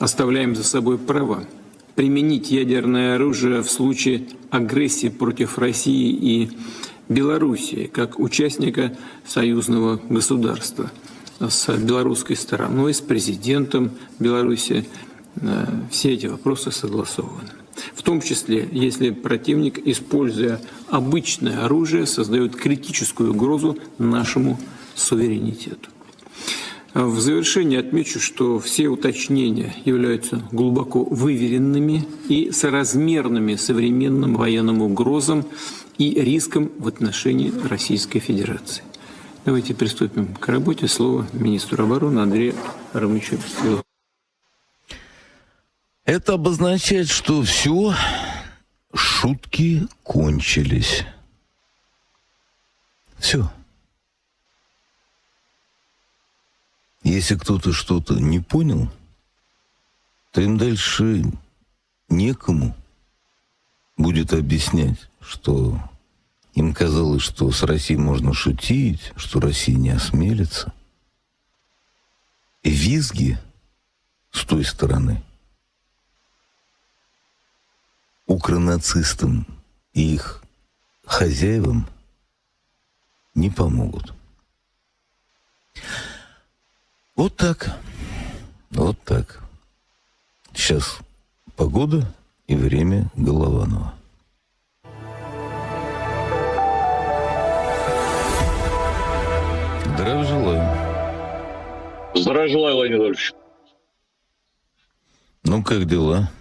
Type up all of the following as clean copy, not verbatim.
оставляем за собой право применить ядерное оружие в случае агрессии против России и Белоруссии как участника союзного государства. С белорусской стороной, с президентом Беларуси все эти вопросы согласованы. В том числе, если противник, используя обычное оружие, создает критическую угрозу нашему суверенитету. В завершение отмечу, что все уточнения являются глубоко выверенными и соразмерными современным военным угрозам и рискам в отношении Российской Федерации. Давайте приступим к работе. Слово министру обороны Андрею Арамовичу Белову. Это обозначает, что все, шутки кончились. Все. Если кто-то что-то не понял, то им дальше некому будет объяснять, что им казалось, что с Россией можно шутить, что Россия не осмелится. И визги с той стороны укронацистам и их хозяевам не помогут. Вот так. Вот так. Сейчас погода и время Голованова. Здравия желаю. Здравия желаю, Владимир Владимирович. Ну, как дела?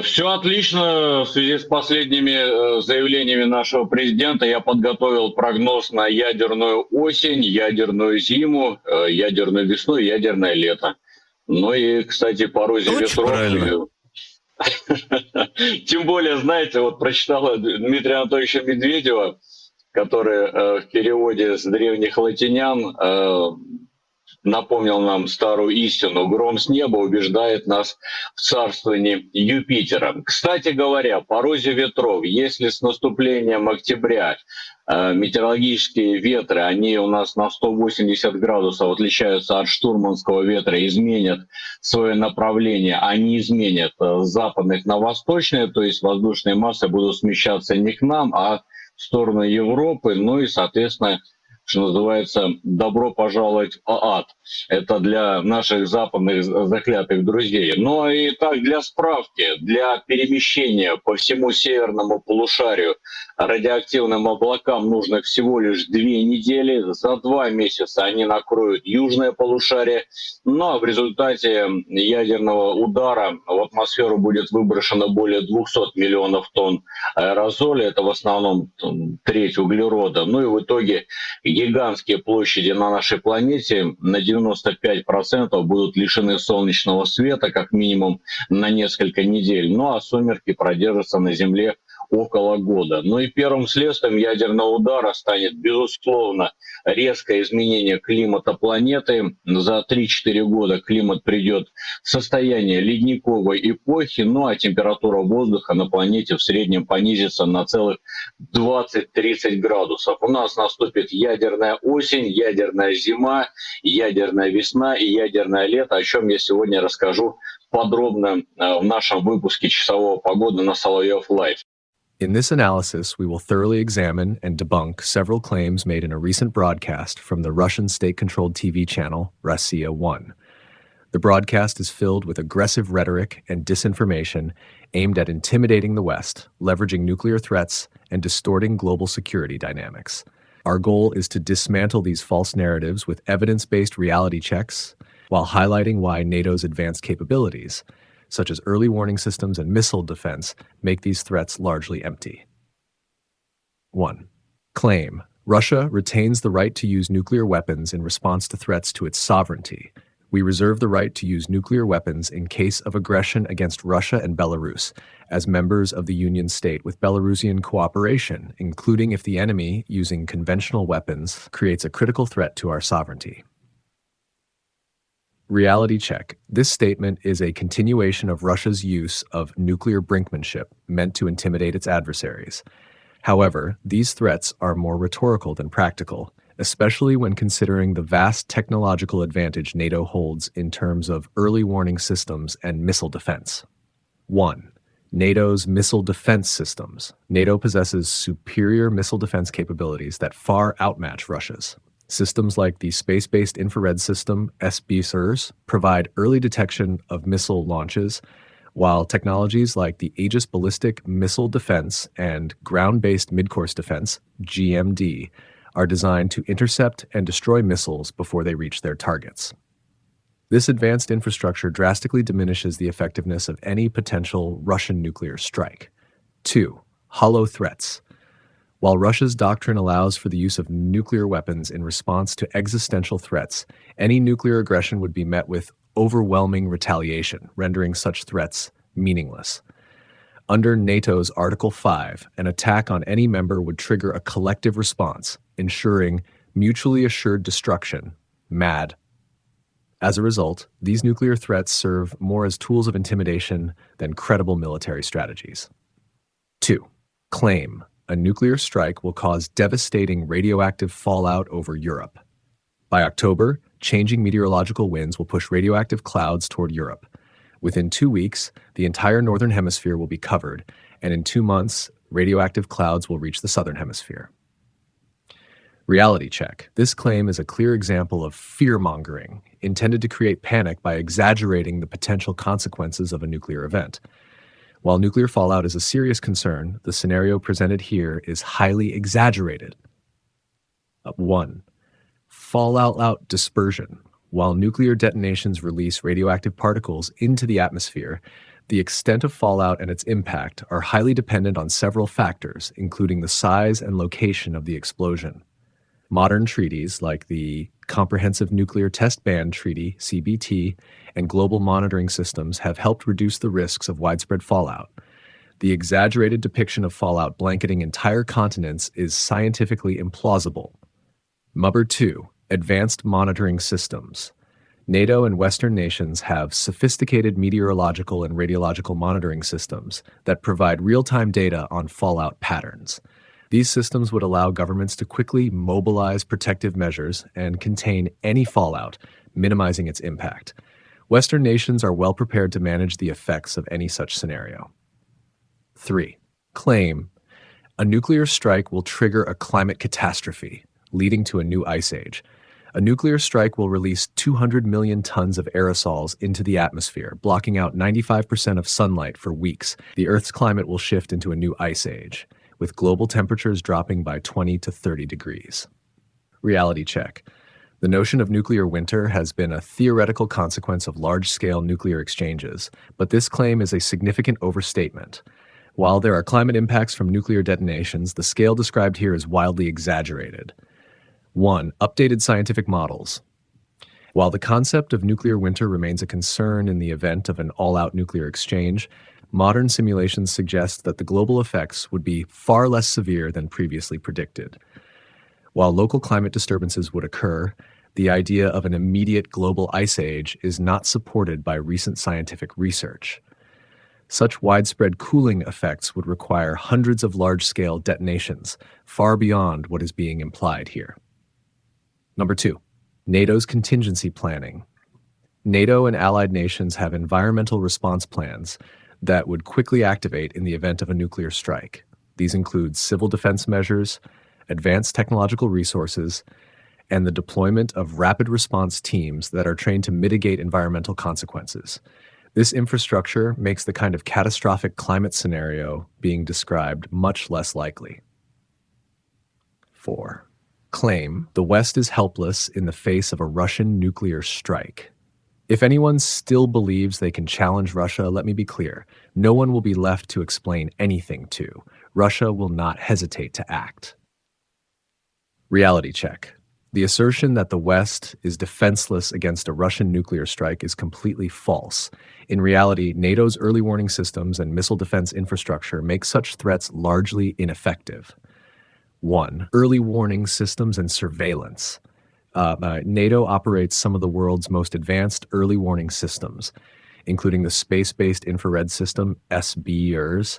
Все отлично. В связи с последними заявлениями нашего президента я подготовил прогноз на ядерную осень, ядерную зиму, ядерную весну и ядерное лето. Ну и, кстати, по розе ветров. Тем более, знаете, вот прочитала Дмитрия Анатольевича Медведева, который в переводе с древних латинян напомнил нам старую истину. Гром с неба убеждает нас в царствовании Юпитера. Кстати говоря, по розе ветров, если с наступлением октября метеорологические ветры, они у нас на 180 градусов отличаются от штурманского ветра, изменят свое направление, они изменят с западных на восточные, то есть воздушные массы будут смещаться не к нам, а в сторону Европы, ну и, соответственно, что называется, добро пожаловать в ад. Это для наших западных заклятых друзей. Но и так, для справки, для перемещения по всему северному полушарию радиоактивным облакам нужно всего лишь 2 недели. За 2 месяца они накроют южное полушарие. Ну а в результате ядерного удара в атмосферу будет выброшено более 200 миллионов тонн аэрозоля. Это в основном треть углерода. Ну и в итоге гигантские площади на нашей планете на 95% будут лишены солнечного света, как минимум на несколько недель. Ну а сумерки продержатся на Земле около года. Ну и первым следствием ядерного удара станет, безусловно, резкое изменение климата планеты. За 3-4 года климат придет в состояние ледниковой эпохи, ну а температура воздуха на планете в среднем понизится на целых 20-30 градусов. У нас наступит ядерная осень, ядерная зима, ядерная весна и ядерное лето, о чем я сегодня расскажу подробно в нашем выпуске часового погоды на Соловьев Лайв. In this analysis, we will thoroughly examine and debunk several claims made in a recent broadcast from the Russian state-controlled TV channel, Rossiya 1. The broadcast is filled with aggressive rhetoric and disinformation aimed at intimidating the West, leveraging nuclear threats, and distorting global security dynamics. Our goal is to dismantle these false narratives with evidence-based reality checks, while highlighting why NATO's advanced capabilities, such as early warning systems and missile defense, make these threats largely empty. 1. Claim: Russia retains the right to use nuclear weapons in response to threats to its sovereignty. We reserve the right to use nuclear weapons in case of aggression against Russia and Belarus, as members of the Union State with Belarusian cooperation, including if the enemy, using conventional weapons, creates a critical threat to our sovereignty. Reality check. This statement is a continuation of Russia's use of nuclear brinkmanship meant to intimidate its adversaries. However, these threats are more rhetorical than practical, especially when considering the vast technological advantage NATO holds in terms of early warning systems and missile defense. 1. NATO's missile defense systems. NATO possesses superior missile defense capabilities that far outmatch Russia's. Systems like the Space-Based Infrared System, SBIRS, provide early detection of missile launches, while technologies like the Aegis Ballistic Missile Defense and Ground-Based Midcourse Defense, GMD, are designed to intercept and destroy missiles before they reach their targets. This advanced infrastructure drastically diminishes the effectiveness of any potential Russian nuclear strike. 2. Hollow threats. While Russia's doctrine allows for the use of nuclear weapons in response to existential threats, any nuclear aggression would be met with overwhelming retaliation, rendering such threats meaningless. Under NATO's Article 5, an attack on any member would trigger a collective response, ensuring mutually assured destruction, MAD. As a result, these nuclear threats serve more as tools of intimidation than credible military strategies. 2. Claim. A nuclear strike will cause devastating radioactive fallout over Europe. By October, changing meteorological winds will push radioactive clouds toward Europe. Within 2 weeks, the entire northern hemisphere will be covered, and in 2 months, radioactive clouds will reach the southern hemisphere. Reality check. This claim is a clear example of fear-mongering, intended to create panic by exaggerating the potential consequences of a nuclear event. While nuclear fallout is a serious concern, the scenario presented here is highly exaggerated. 1. Fallout dispersion. While nuclear detonations release radioactive particles into the atmosphere, the extent of fallout and its impact are highly dependent on several factors, including the size and location of the explosion. Modern treaties like the Comprehensive Nuclear Test Ban Treaty, CBT, and global monitoring systems have helped reduce the risks of widespread fallout. The exaggerated depiction of fallout blanketing entire continents is scientifically implausible. 2. Advanced monitoring systems. NATO and Western nations have sophisticated meteorological and radiological monitoring systems that provide real-time data on fallout patterns. These systems would allow governments to quickly mobilize protective measures and contain any fallout, minimizing its impact. Western nations are well prepared to manage the effects of any such scenario. 3. Claim. A nuclear strike will trigger a climate catastrophe, leading to a new ice age. A nuclear strike will release 200 million tons of aerosols into the atmosphere, blocking out 95% of sunlight for weeks. The Earth's climate will shift into a new ice age, with global temperatures dropping by 20 to 30 degrees. Reality check. The notion of nuclear winter has been a theoretical consequence of large-scale nuclear exchanges, but this claim is a significant overstatement. While there are climate impacts from nuclear detonations, the scale described here is wildly exaggerated. 1. Updated scientific models. While the concept of nuclear winter remains a concern in the event of an all-out nuclear exchange, modern simulations suggest that the global effects would be far less severe than previously predicted. While local climate disturbances would occur, the idea of an immediate global ice age is not supported by recent scientific research. Such widespread cooling effects would require hundreds of large-scale detonations, far beyond what is being implied here. 2. NATO's contingency planning. NATO and allied nations have environmental response plans that would quickly activate in the event of a nuclear strike. These include civil defense measures, advanced technological resources, and the deployment of rapid response teams that are trained to mitigate environmental consequences. This infrastructure makes the kind of catastrophic climate scenario being described much less likely. 4. Claim. The West is helpless in the face of a Russian nuclear strike. If anyone still believes they can challenge Russia, let me be clear. No one will be left to explain anything to. Russia will not hesitate to act. Reality check. The assertion that the West is defenseless against a Russian nuclear strike is completely false. In reality, NATO's early warning systems and missile defense infrastructure make such threats largely ineffective. 1. Early warning systems and surveillance. NATO operates some of the world's most advanced early warning systems, including the Space-Based Infrared System, SBIRS,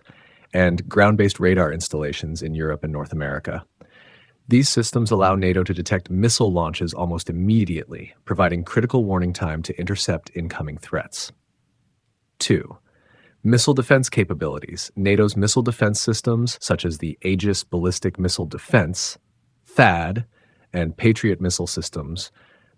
and ground-based radar installations in Europe and North America. These systems allow NATO to detect missile launches almost immediately, providing critical warning time to intercept incoming threats. 2. Missile defense capabilities. NATO's missile defense systems, such as the Aegis Ballistic Missile Defense, THAAD, and Patriot missile systems,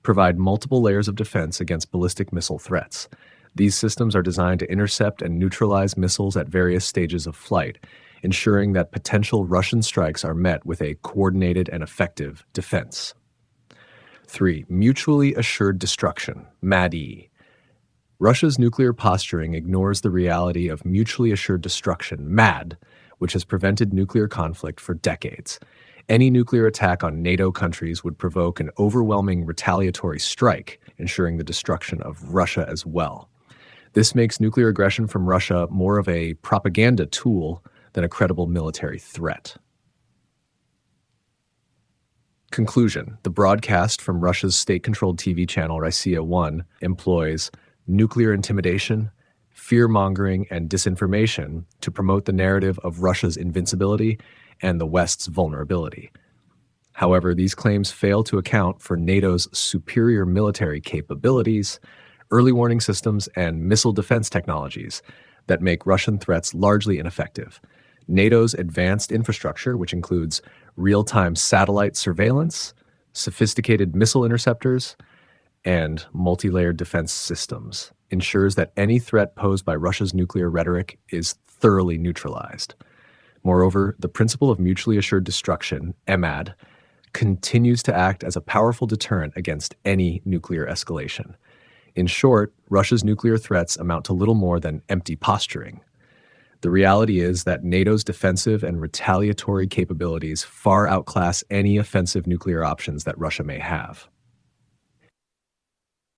provide multiple layers of defense against ballistic missile threats. These systems are designed to intercept and neutralize missiles at various stages of flight, ensuring that potential Russian strikes are met with a coordinated and effective defense. 3. Mutually assured destruction, MAD-E. Russia's nuclear posturing ignores the reality of mutually assured destruction, MAD, which has prevented nuclear conflict for decades. Any nuclear attack on NATO countries would provoke an overwhelming retaliatory strike, ensuring the destruction of Russia as well. This makes nuclear aggression from Russia more of a propaganda tool than a credible military threat. Conclusion. The broadcast from Russia's state-controlled TV channel Rossiya 1 employs nuclear intimidation, fear-mongering, and disinformation to promote the narrative of Russia's invincibility and the West's vulnerability. However, these claims fail to account for NATO's superior military capabilities, early warning systems, and missile defense technologies that make Russian threats largely ineffective. NATO's advanced infrastructure, which includes real-time satellite surveillance, sophisticated missile interceptors, and multi-layered defense systems, ensures that any threat posed by Russia's nuclear rhetoric is thoroughly neutralized. Moreover, the principle of mutually assured destruction, MAD, continues to act as a powerful deterrent against any nuclear escalation. In short, Russia's nuclear threats amount to little more than empty posturing. The reality is that NATO's defensive and retaliatory capabilities far outclass any offensive nuclear options that Russia may have.